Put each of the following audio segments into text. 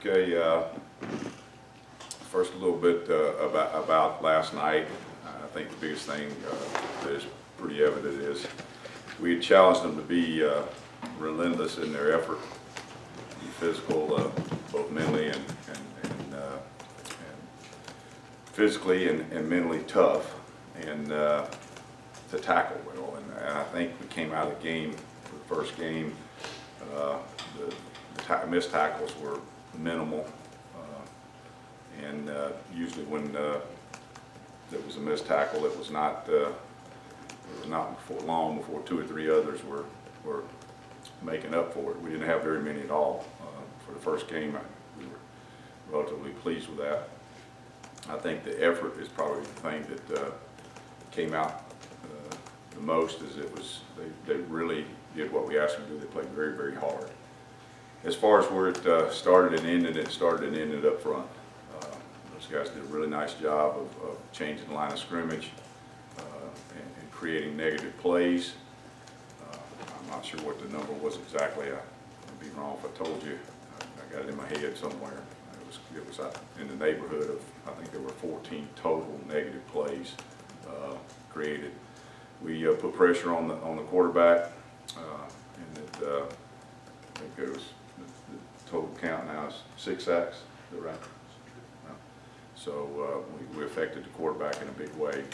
Okay, first a little bit about last night. I think the biggest thing that is pretty evident is we had challenged them to be relentless in their effort, be physical, both mentally and physically and mentally tough, and to tackle well. And I think we came out of the game, the first game, the missed tackles were minimal, and usually when there was a missed tackle, it was not long before two or three others were making up for it. We didn't have very many at all for the first game. We were relatively pleased with that. I think the effort is probably the thing that came out the most. Is they really did what we asked them to do. They played very, very hard. As far as where it started and ended, it started and ended up front. Those guys did a really nice job of changing the line of scrimmage and creating negative plays. I'm not sure what the number was exactly. I'd be wrong if I told you. I got it in my head somewhere. It was in the neighborhood of, I think there were 14 total negative plays created. We put pressure on the quarterback, and I think it was the total count now is 6 sacks. Is that right? No. So we affected the quarterback in a big way,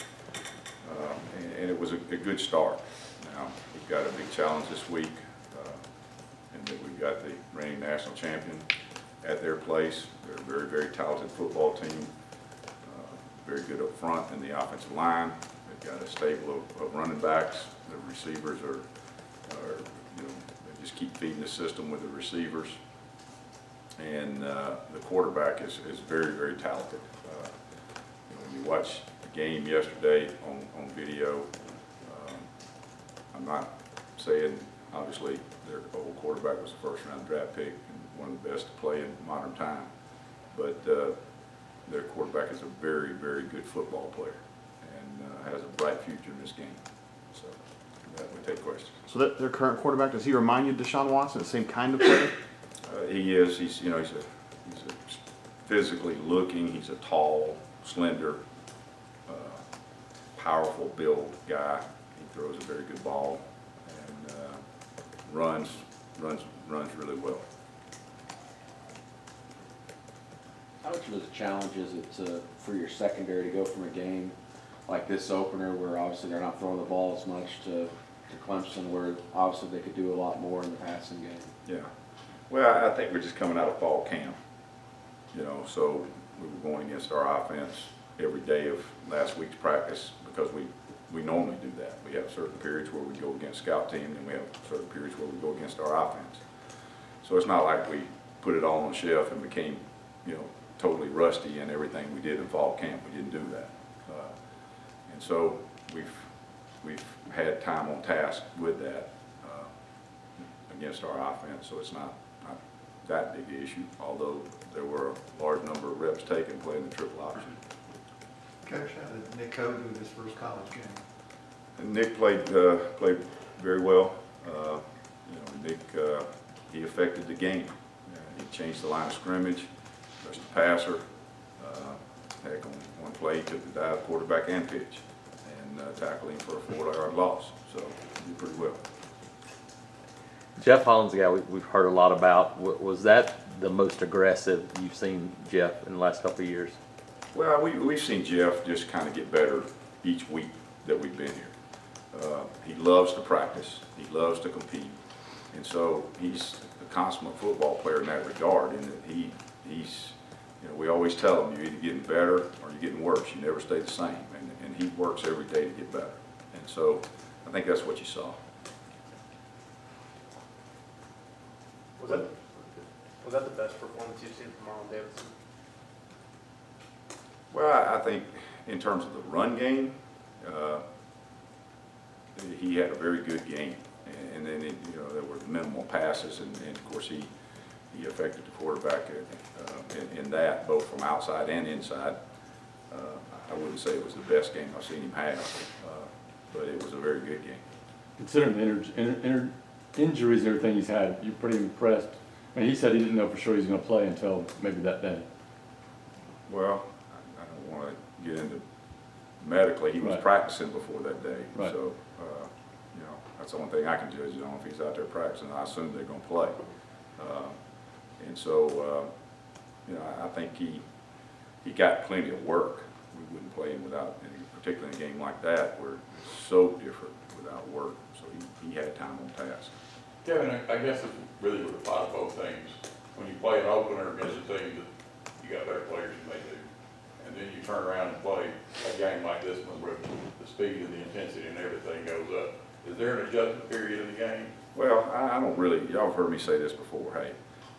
and it was a good start. Now we've got a big challenge this week, and that we've got the reigning national champion at their place. They're a very, very talented football team, very good up front in the offensive line. They've got a stable of running backs. The receivers are they just keep feeding the system with the receivers. And the quarterback is very, very talented. When you watch the game yesterday on video, I'm not saying, obviously, their old quarterback was a first-round draft pick and one of the best to play in modern time. But their quarterback is a very, very good football player and has a bright future in this game. So that would take questions. So their current quarterback, does he remind you of Deshaun Watson, the same kind of player? He is. He's a physically looking. He's a tall, slender, powerful build guy. He throws a very good ball and runs really well. How much of a challenge is it for your secondary to go from a game like this opener, where obviously they're not throwing the ball as much, to Clemson, where obviously they could do a lot more in the passing game? Yeah. Well, I think we're just coming out of fall camp, so we were going against our offense every day of last week's practice because we normally do that. We have certain periods where we go against scout team, and we have certain periods where we go against our offense. So it's not like we put it all on the shelf and became, totally rusty in everything we did in fall camp. We didn't do that. And so we've had time on task with that against our offense, so it's not that big an issue, although there were a large number of reps taken playing the triple option. Coach, how did Nick Code do his first college game? And Nick played very well. Nick, he affected the game. He changed the line of scrimmage, rushed the passer. Heck, on one play, he took the dive, quarterback and pitch, and tackled him for a 4-yard loss. So he did pretty well. Jeff Holland's a guy we've heard a lot about. Was that the most aggressive you've seen Jeff in the last couple of years? Well, we've seen Jeff just kind of get better each week that we've been here. He loves to practice. He loves to compete. And so he's a consummate football player in that regard, in that he's, we always tell him, you're either getting better or you're getting worse. You never stay the same. And he works every day to get better. And so I think that's what you saw. Was that the best performance you've seen from Marlon Davidson? Well, I think in terms of the run game, he had a very good game, and then there were minimal passes, and of course he affected the quarterback in that, both from outside and inside. I wouldn't say it was the best game I've seen him have, but it was a very good game. Considering the injuries and everything he's had, you're pretty impressed I mean, he said he didn't know for sure he was gonna play until maybe that day. Well, I don't want to get into medically. He was Right. practicing before that day. Right. So, you know, that's the only thing I can judge on. If he's out there practicing, I assume they're going to play. And so, you know, I think he got plenty of work. We wouldn't play him without, particularly in a game like that where it's so different without work. So he had time on task. Kevin, I guess it really would apply to both teams. When you play an opener against a team that you got better players than they do, and then you turn around and play a game like this one where the speed and the intensity and everything goes up, is there an adjustment period in the game? Well, I don't really, y'all have heard me say this before, hey,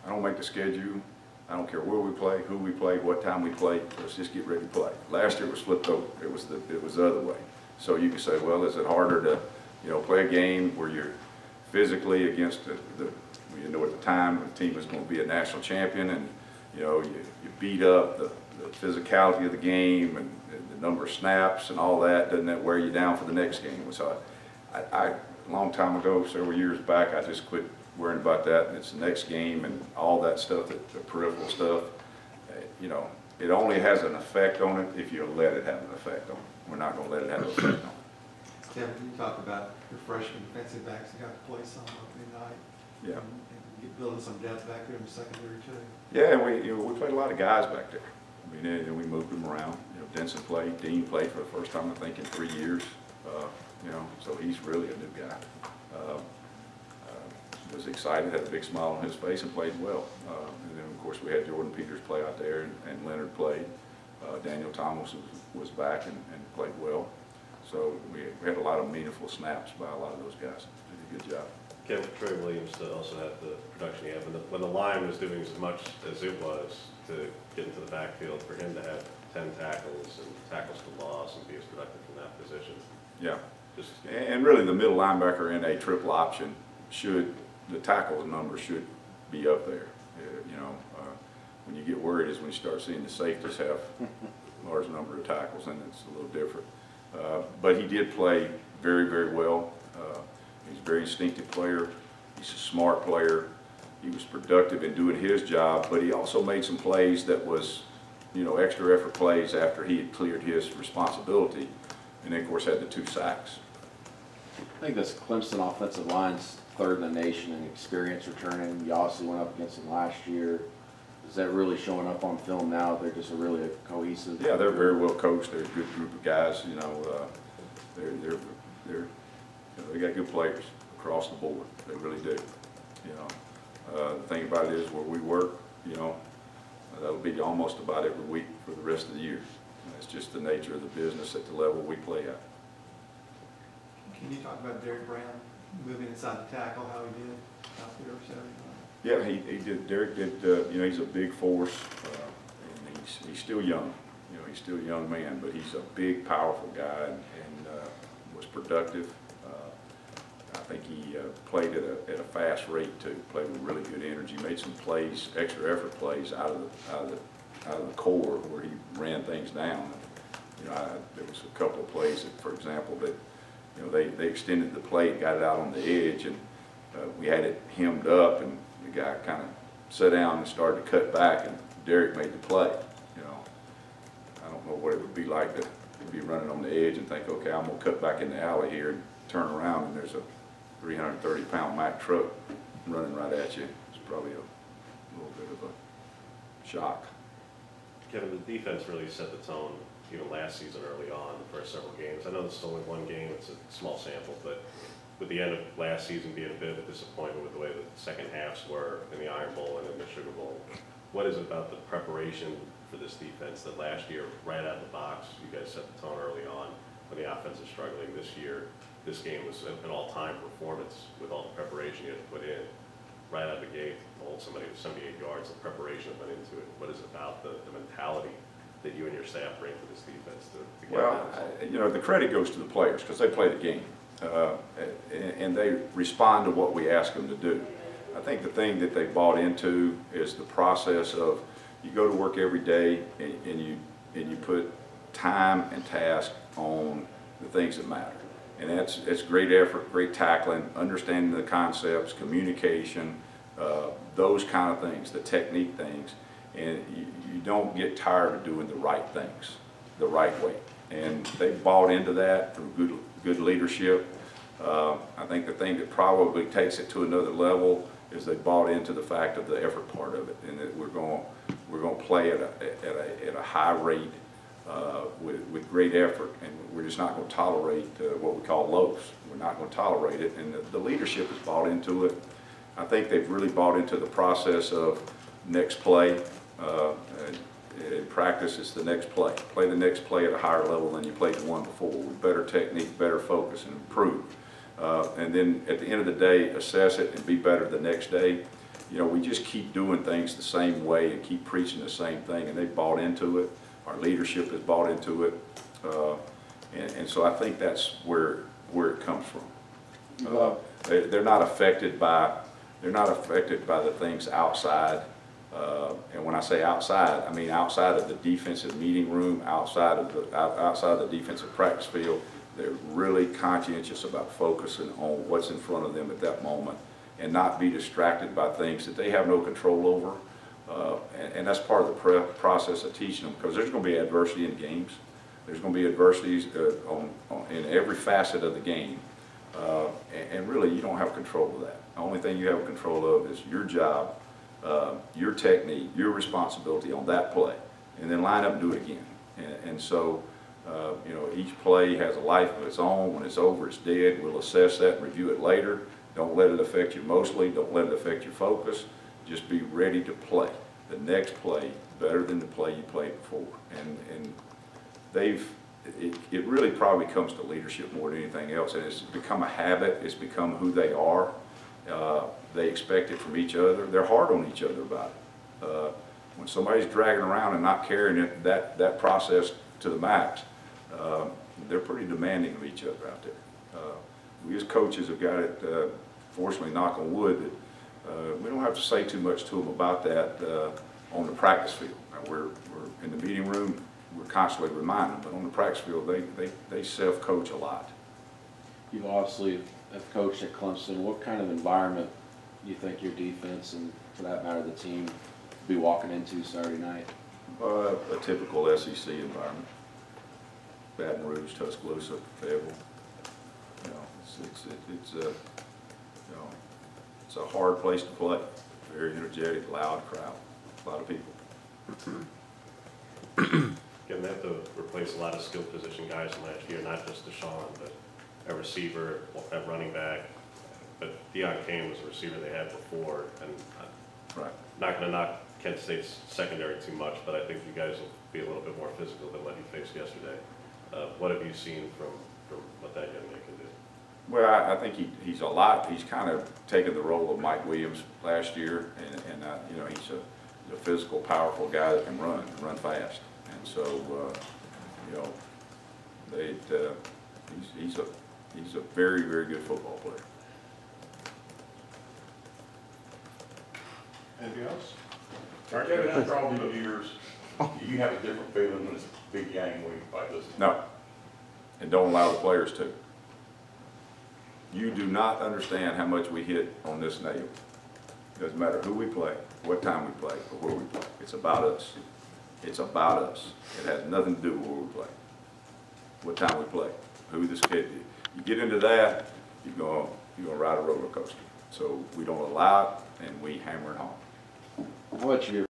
I don't make the schedule. I don't care where we play, who we play, what time we play, let's just get ready to play. Last year it was flipped over, it was the other way. So you can say, well, is it harder to, you know, play a game where you're physically against you know, at the time the team was going to be a national champion, and you know, you beat up the physicality of the game and the number of snaps and all that. Doesn't that wear you down for the next game? So a long time ago, several years back, I just quit worrying about that, and it's the next game and all that stuff, the peripheral stuff. You know, it only has an effect on it if you let it have an effect on it. We're not going to let it have an effect on it. Kevin, you talked about your freshman defensive backs that got to play some opening night. Yeah. And get building some depth back there in the secondary too. Yeah, we played a lot of guys back there. I mean, and we moved them around. You know, Denson played, Dean played for the first time, I think, in 3 years. You know, so he's really a new guy. Was excited, had a big smile on his face, and played well. And then, of course, we had Jordan Peters play out there, and Leonard played. Daniel Thomas was back and played well. So we had a lot of meaningful snaps by a lot of those guys. Did a good job. Kevin, Trey Williams also had the production he had. When the line was doing as much as it was to get into the backfield, for him to have 10 tackles and tackles to loss and be as productive from that position. Yeah. And really the middle linebacker in a triple option the tackle number should be up there. You know, when you get worried is when you start seeing the safeties have a large number of tackles, and it's a little different. But he did play very, very well. He's a very instinctive player. He's a smart player. He was productive in doing his job, but he also made some plays that was, you know, extra effort plays after he had cleared his responsibility, and then of course had the 2 sacks. I think this Clemson offensive line's third in the nation in experience returning. You also went up against them last year. Is that really showing up on film now? They're just really a cohesive. Yeah, they're very well coached. They're a good group of guys. You know, they got good players across the board. They really do. You know, the thing about it is where we work. You know, that'll be almost about every week for the rest of the year. That's just the nature of the business at the level we play at. Can you talk about Derek Brown moving inside the tackle, how he did out there Saturday night? Yeah, he did. Derek did. You know, he's a big force, and he's still young. You know, he's still a young man, but he's a big, powerful guy, and was productive. I think he played at a fast rate too. Played with really good energy. Made some plays, extra effort plays out of the core where he ran things down. You know, there was a couple of plays that, for example, that you know they extended the play, got it out on the edge, and we had it hemmed up, and the guy kind of sat down and started to cut back, and Derek made the play. You know, I don't know what it would be like to be running on the edge and think, okay, I'm gonna cut back in the alley here and turn around, and there's a 330-pound Mack truck running right at you. It's probably a little bit of a shock. Kevin, the defense really set the tone even last season early on, the first several games. I know this is only one game, it's a small sample, but with the end of last season being a bit of a disappointment with the way the second halves were in the Iron Bowl and in the Sugar Bowl, what is it about the preparation for this defense that last year, right out of the box, you guys set the tone early on when the offense is struggling? This year, this game was an all-time performance with all the preparation you had to put in. Right out of the gate, to hold somebody to 78 yards, the preparation that went into it. What is it about the mentality that you and your staff bring to this defense to get Well, you know, the credit goes to the players because they play the game. And they respond to what we ask them to do. I think the thing that they bought into is the process of you go to work every day and you put time and task on the things that matter. And it's great effort, great tackling, understanding the concepts, communication, those kind of things, the technique things, and you don't get tired of doing the right things the right way. And they bought into that through good leadership. I think the thing that probably takes it to another level is they bought into the fact of the effort part of it, and that we're going to play at a high rate with great effort, and we're just not going to tolerate what we call lows. We're not going to tolerate it, and the leadership has bought into it. I think they've really bought into the process of next play. In practice, it's the next play. Play the next play at a higher level than you played the one before, with better technique, better focus, and improve. And then at the end of the day, assess it and be better the next day. You know, we just keep doing things the same way and keep preaching the same thing, and they've bought into it. Our leadership has bought into it. And so I think that's where it comes from. They're not affected by the things outside. And when I say outside, I mean outside of the defensive meeting room, outside of the defensive practice field. They're really conscientious about focusing on what's in front of them at that moment, and not be distracted by things that they have no control over. And that's part of the process of teaching them, because there's going to be adversity in games. There's going to be adversities in every facet of the game. And really, you don't have control of that. The only thing you have control of is your job, your technique, your responsibility on that play, and then line up and do it again. And so, you know, each play has a life of its own. When it's over, it's dead. We'll assess that and review it later. Don't let it affect you emotionally. Don't let it affect your focus. Just be ready to play the next play better than the play you played before. And it really probably comes to leadership more than anything else. And it's become a habit. It's become who they are. They expect it from each other. They're hard on each other about it. When somebody's dragging around and not carrying it, that process to the max, they're pretty demanding of each other out there. We as coaches have got it, fortunately, knock on wood, that we don't have to say too much to them about that on the practice field. Now, we're in the meeting room, we're constantly reminding them, but on the practice field, they self-coach a lot. You obviously have coached at Clemson. What kind of environment do you think your defense, and for that matter the team, will be walking into Saturday night? A typical SEC environment. Baton Rouge, Tuscaloosa, Fayetteville. You know, it's a hard place to play. Very energetic, loud crowd, a lot of people. Again, they have to replace a lot of skilled position guys from last year, not just Deshaun, but a receiver, a running back. But Deion Kane was a receiver they had before, and Right. not going to knock Kent State's secondary too much, but I think you guys will be a little bit more physical than what you faced yesterday. What have you seen from what that young man can do? Well, I think he's a lot. He's kind of taken the role of Mike Williams last year, and you know, he's a physical, powerful guy that can run fast, and so you know, he's a very, very good football player. Anything else? Kevin, after all these years, do you have a different feeling when it's a big game week like this? No, and don't allow the players to. You do not understand how much we hit on this nail. Doesn't matter who we play, what time we play, or where we play. It's about us. It's about us. It has nothing to do with where we play, what time we play, who this kid is. You get into that, you're gonna ride a roller coaster. So we don't allow it, and we hammer it home. How much of your